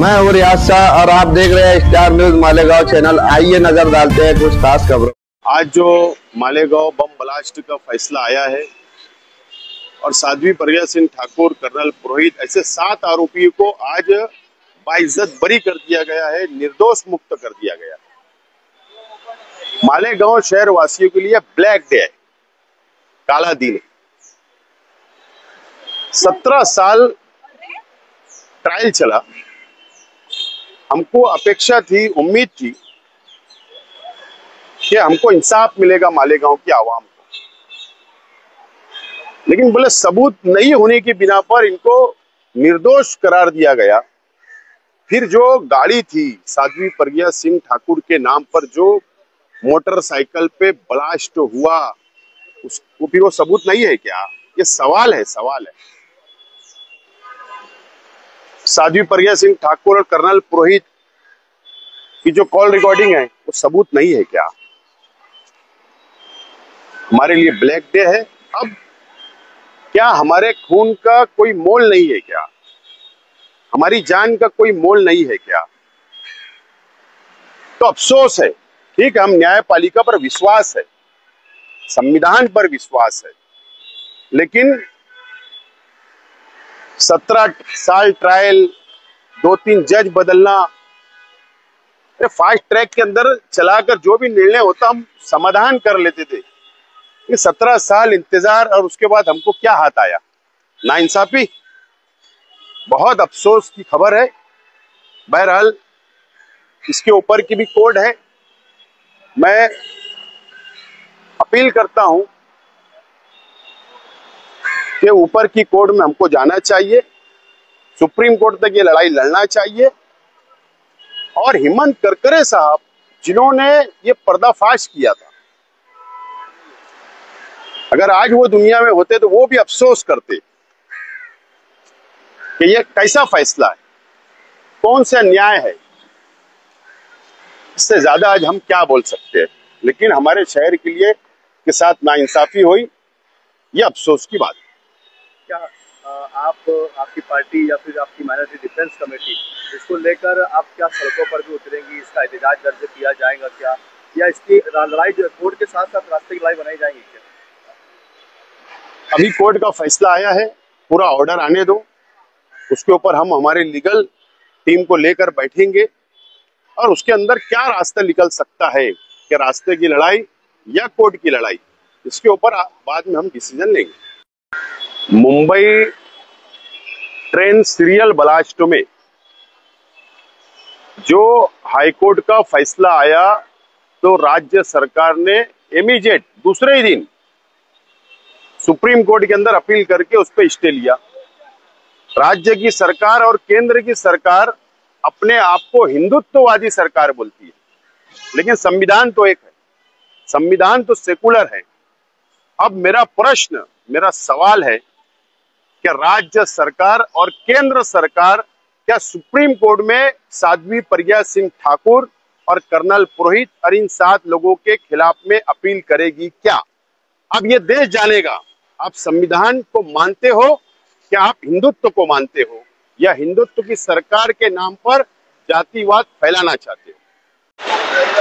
मैं हूँ रियाज शाह और आप देख रहे हैं स्टार न्यूज मालेगांव चैनल। आइए नजर डालते हैं कुछ खास खबरों। आज जो मालेगांव बम ब्लास्ट का फैसला आया है और साध्वी प्रज्ञा सिंह ठाकुर, कर्नल पुरोहित, ऐसे 7 आरोपियों को आज बाइज्जत बरी कर दिया गया है, निर्दोष मुक्त कर दिया गया। मालेगांव शहर वासियों के लिए ब्लैक डे है, काला दिन है। 17 साल ट्रायल चला। हमको अपेक्षा थी, उम्मीद थी कि हमको इंसाफ मिलेगा मालेगांव की आवाम को, लेकिन बोले सबूत नहीं होने की बिना पर इनको निर्दोष करार दिया गया। फिर जो गाड़ी थी साध्वी प्रज्ञा सिंह ठाकुर के नाम पर, जो मोटरसाइकिल पे ब्लास्ट हुआ, उसको फिर वो सबूत नहीं है क्या? ये सवाल है। साध्वी प्रज्ञा सिंह ठाकुर और कर्नल पुरोहित की जो कॉल रिकॉर्डिंग है वो सबूत नहीं है क्या? हमारे लिए ब्लैक डे है। अब क्या हमारे खून का कोई मोल नहीं है क्या? हमारी जान का कोई मोल नहीं है क्या? तो अफसोस है। ठीक है, हम न्यायपालिका पर विश्वास है, संविधान पर विश्वास है, लेकिन 17 साल ट्रायल, 2-3 जज बदलना, फास्ट ट्रैक के अंदर चलाकर जो भी निर्णय होता हम समाधान कर लेते थे। ये 17 साल इंतजार और उसके बाद हमको क्या हाथ आया? नाइंसाफी। बहुत अफसोस की खबर है। बहरहाल इसके ऊपर की भी कोर्ट है। मैं अपील करता हूं कि ऊपर की कोर्ट में हमको जाना चाहिए, सुप्रीम कोर्ट तक ये लड़ाई लड़ना चाहिए। और हेमंत करकरे साहब जिन्होंने ये पर्दाफाश किया था, अगर आज वो दुनिया में होते तो वो भी अफसोस करते कि ये कैसा फैसला है, कौन सा न्याय है। इससे ज्यादा आज हम क्या बोल सकते हैं? लेकिन हमारे शहर के लिए के साथ नाइंसाफी हुई, ये अफसोस की बात है। क्या आपकी पार्टी या फिर आपकी माइनॉरिटी डिफेंस कमेटी इसको लेकर आप क्या सड़कों पर भी उतरेंगी? इसका एहतजाज दर्ज किया जाएगा क्या, या इसकी लड़ाई जो कोर्ट के साथ साथ रास्ते की लड़ाई बनाई जाएगी क्या? अभी कोर्ट का फैसला आया है, पूरा ऑर्डर आने दो, उसके ऊपर हम हमारे लीगल टीम को लेकर बैठेंगे और उसके अंदर क्या रास्ता निकल सकता है, कि रास्ते की लड़ाई या कोर्ट की लड़ाई, इसके ऊपर बाद में हम डिसीजन लेंगे। मुंबई ट्रेन सीरियल ब्लास्ट में जो हाईकोर्ट का फैसला आया, तो राज्य सरकार ने इमीडिएट दूसरे ही दिन सुप्रीम कोर्ट के अंदर अपील करके उस पर स्टे लिया। राज्य की सरकार और केंद्र की सरकार अपने आप को हिंदुत्ववादी सरकार बोलती है, लेकिन संविधान तो एक है, संविधान तो सेकुलर है। अब मेरा सवाल है कि राज्य सरकार और केंद्र सरकार क्या सुप्रीम कोर्ट में साध्वी प्रज्ञा सिंह ठाकुर और कर्नल पुरोहित और इन 7 लोगों के खिलाफ में अपील करेगी क्या? अब ये देश जानेगा आप संविधान को मानते हो, क्या आप हिंदुत्व को मानते हो, या हिंदुत्व की सरकार के नाम पर जातिवाद फैलाना चाहते हो।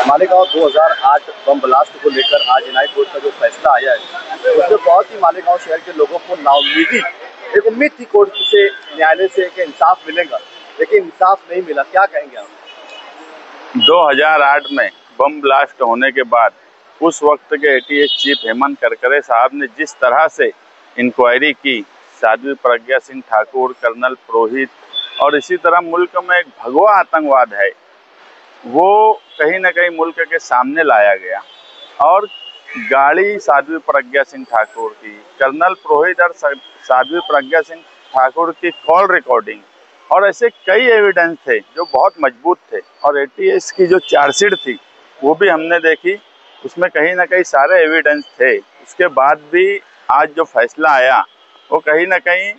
मालेगांव 2008 बम ब्लास्ट को लेकर आज न्याय कोर्ट का जो फैसला आया है, उसमें बहुत ही मालेगांव शहर के लोगों को नाउम्मीदी, एक उम्मीद थी कोर्ट से, न्यायालय से कि इंसाफ मिलेगा, लेकिन इंसाफ नहीं मिला। क्या कहेंगे आप? 2008 में बम ब्लास्ट होने के बाद उस वक्त के एटीएस चीफ हेमंत करकरे साहब ने जिस तरह से इंक्वायरी की, साध्वी प्रज्ञा सिंह ठाकुर, कर्नल पुरोहित, और इसी तरह मुल्क में एक भगवा आतंकवाद है, वो कहीं ना कहीं मुल्क के सामने लाया गया। और गाड़ी साध्वी प्रज्ञा सिंह ठाकुर की, कर्नल पुरोहित और साध्वी प्रज्ञा सिंह ठाकुर की कॉल रिकॉर्डिंग और ऐसे कई एविडेंस थे जो बहुत मजबूत थे। और एटीएस की जो चार्जशीट थी वो भी हमने देखी, उसमें कहीं ना कहीं सारे एविडेंस थे। उसके बाद भी आज जो फैसला आया, वो कहीं ना कहीं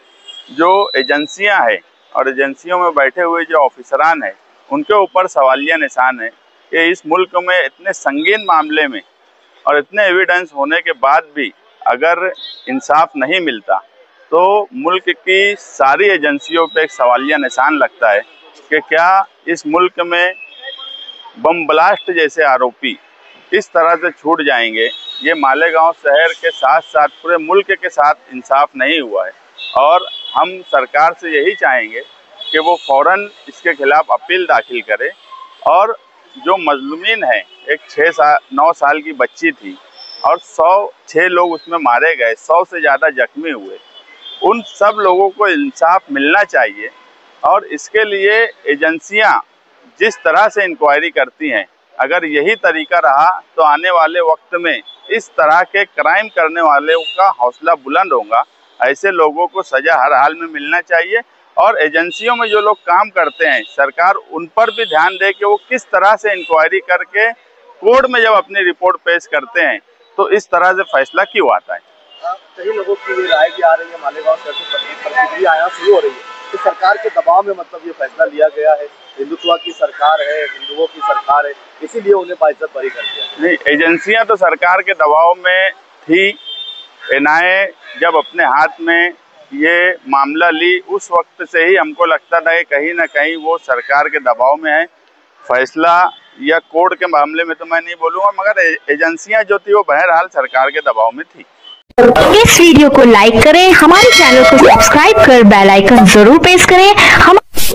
जो एजेंसियां हैं और एजेंसियों में बैठे हुए जो ऑफिसरान हैं, उनके ऊपर सवालिया निशान है कि इस मुल्क में इतने संगीन मामले में और इतने एविडेंस होने के बाद भी अगर इंसाफ नहीं मिलता, तो मुल्क की सारी एजेंसियों पे एक सवालिया निशान लगता है कि क्या इस मुल्क में बम ब्लास्ट जैसे आरोपी इस तरह से छूट जाएंगे। ये मालेगांव शहर के साथ साथ पूरे मुल्क के साथ इंसाफ नहीं हुआ है और हम सरकार से यही चाहेंगे कि वो फौरन इसके खिलाफ अपील दाखिल करे और जो मजलूमीन है, एक 9 साल की बच्ची थी और 6 लोग उसमें मारे गए, 100 से ज़्यादा जख्मी हुए, उन सब लोगों को इंसाफ मिलना चाहिए। और इसके लिए एजेंसियां जिस तरह से इंक्वायरी करती हैं, अगर यही तरीका रहा तो आने वाले वक्त में इस तरह के क्राइम करने वालों का हौसला बुलंद होगा। ऐसे लोगों को सज़ा हर हाल में मिलना चाहिए और एजेंसियों में जो लोग काम करते हैं, सरकार उन पर भी ध्यान दे कि वो किस तरह से इंक्वायरी करके कोर्ट में जब अपनी रिपोर्ट पेश करते हैं तो इस तरह से फैसला क्यों आता है। कई लोगों की राय भी आ रही है, मालेगांव शहर से प्रतिक्रिया आना शुरू हो रही है तो सरकार के दबाव में मतलब ये फैसला लिया गया है। हिंदुत्व की सरकार है, हिंदुओं की सरकार है, इसीलिए उन्हें बाइज्जत बरी कर दिया। नहीं, एजेंसियां तो सरकार के दबाव में थी। एनआईए जब अपने हाथ में ये मामला ली, उस वक्त से ही हमको लगता था कि कहीं ना कहीं वो सरकार के दबाव में है। फैसला या कोर्ट के मामले में तो मैं नहीं बोलूँगा, मगर एजेंसियां जो थी वो बहरहाल सरकार के दबाव में थी। इस वीडियो को लाइक करें, हमारे चैनल को सब्सक्राइब कर बेल आइकन जरूर प्रेस करें। हम